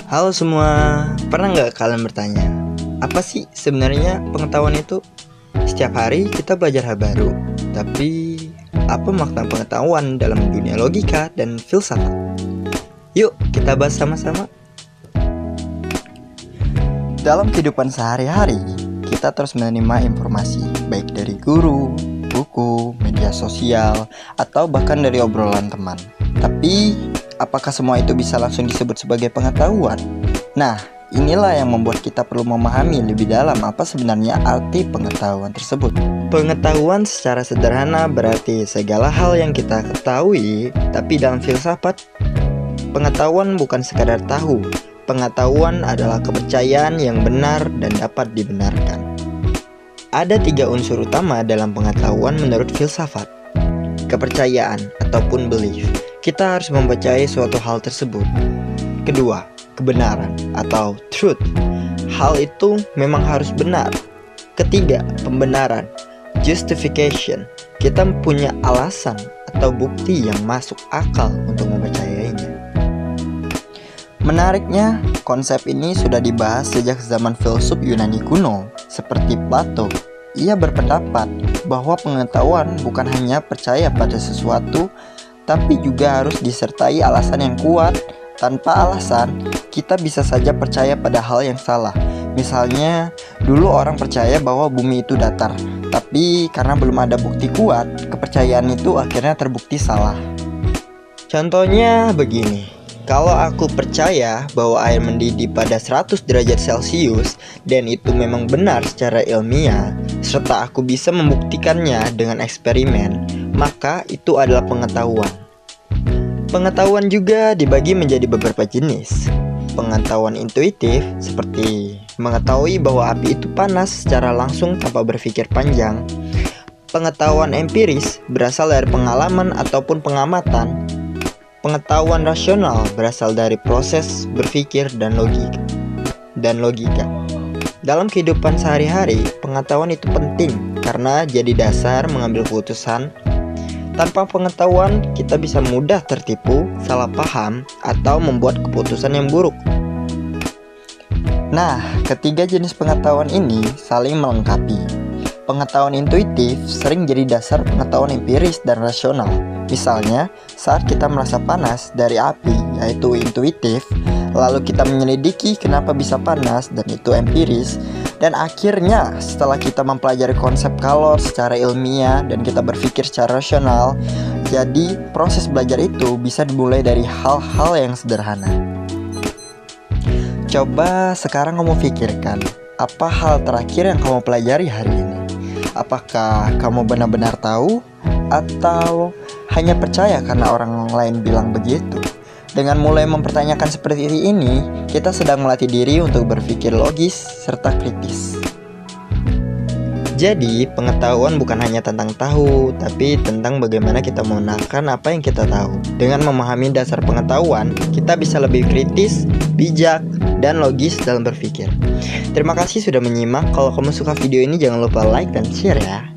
Halo semua, pernah nggak kalian bertanya, apa sih sebenarnya pengetahuan itu? Setiap hari kita belajar hal baru, tapi apa makna pengetahuan dalam dunia logika dan filsafat? Yuk kita bahas sama-sama. Dalam kehidupan sehari-hari, kita terus menerima informasi, baik dari guru, buku, media sosial, atau bahkan dari obrolan teman. Tapi apakah semua itu bisa langsung disebut sebagai pengetahuan? Nah, inilah yang membuat kita perlu memahami lebih dalam apa sebenarnya arti pengetahuan tersebut. Pengetahuan secara sederhana berarti segala hal yang kita ketahui, tapi dalam filsafat, pengetahuan bukan sekadar tahu. Pengetahuan adalah kepercayaan yang benar dan dapat dibenarkan. Ada 3 unsur utama dalam pengetahuan menurut filsafat. Kepercayaan ataupun belief. Kita harus mempercayai suatu hal tersebut. Kedua, kebenaran atau truth. Hal itu memang harus benar. Ketiga, pembenaran, justification. Kita punya alasan atau bukti yang masuk akal untuk mempercayainya. Menariknya, konsep ini sudah dibahas sejak zaman filsuf Yunani kuno, seperti Plato. Ia berpendapat bahwa pengetahuan bukan hanya percaya pada sesuatu, tapi juga harus disertai alasan yang kuat. Tanpa alasan, kita bisa saja percaya pada hal yang salah. Misalnya, dulu orang percaya bahwa bumi itu datar, tapi karena belum ada bukti kuat, kepercayaan itu akhirnya terbukti salah. Contohnya begini, kalau aku percaya bahwa air mendidih pada 100 derajat Celcius dan itu memang benar secara ilmiah, serta aku bisa membuktikannya dengan eksperimen, maka itu adalah pengetahuan. Pengetahuan juga dibagi menjadi beberapa jenis. Pengetahuan intuitif seperti mengetahui bahwa api itu panas secara langsung tanpa berpikir panjang. Pengetahuan empiris berasal dari pengalaman ataupun pengamatan. Pengetahuan rasional berasal dari proses berpikir dan logika. Dalam kehidupan sehari-hari, pengetahuan itu penting karena jadi dasar mengambil keputusan. Tanpa pengetahuan, kita bisa mudah tertipu, salah paham, atau membuat keputusan yang buruk. Nah, ketiga jenis pengetahuan ini saling melengkapi. Pengetahuan intuitif sering jadi dasar pengetahuan empiris dan rasional. Misalnya, saat kita merasa panas dari api, yaitu intuitif, lalu kita menyelidiki kenapa bisa panas, dan itu empiris. Dan akhirnya, setelah kita mempelajari konsep kalor secara ilmiah dan kita berpikir secara rasional, jadi proses belajar itu bisa dimulai dari hal-hal yang sederhana. Coba sekarang kamu pikirkan, apa hal terakhir yang kamu pelajari hari ini? Apakah kamu benar-benar tahu atau hanya percaya karena orang lain bilang begitu? Dengan mulai mempertanyakan seperti ini, kita sedang melatih diri untuk berpikir logis serta kritis. Jadi, pengetahuan bukan hanya tentang tahu, tapi tentang bagaimana kita mengenalkan apa yang kita tahu. Dengan memahami dasar pengetahuan, kita bisa lebih kritis, bijak, dan logis dalam berpikir. Terima kasih sudah menyimak. Kalau kamu suka video ini, jangan lupa like dan share ya.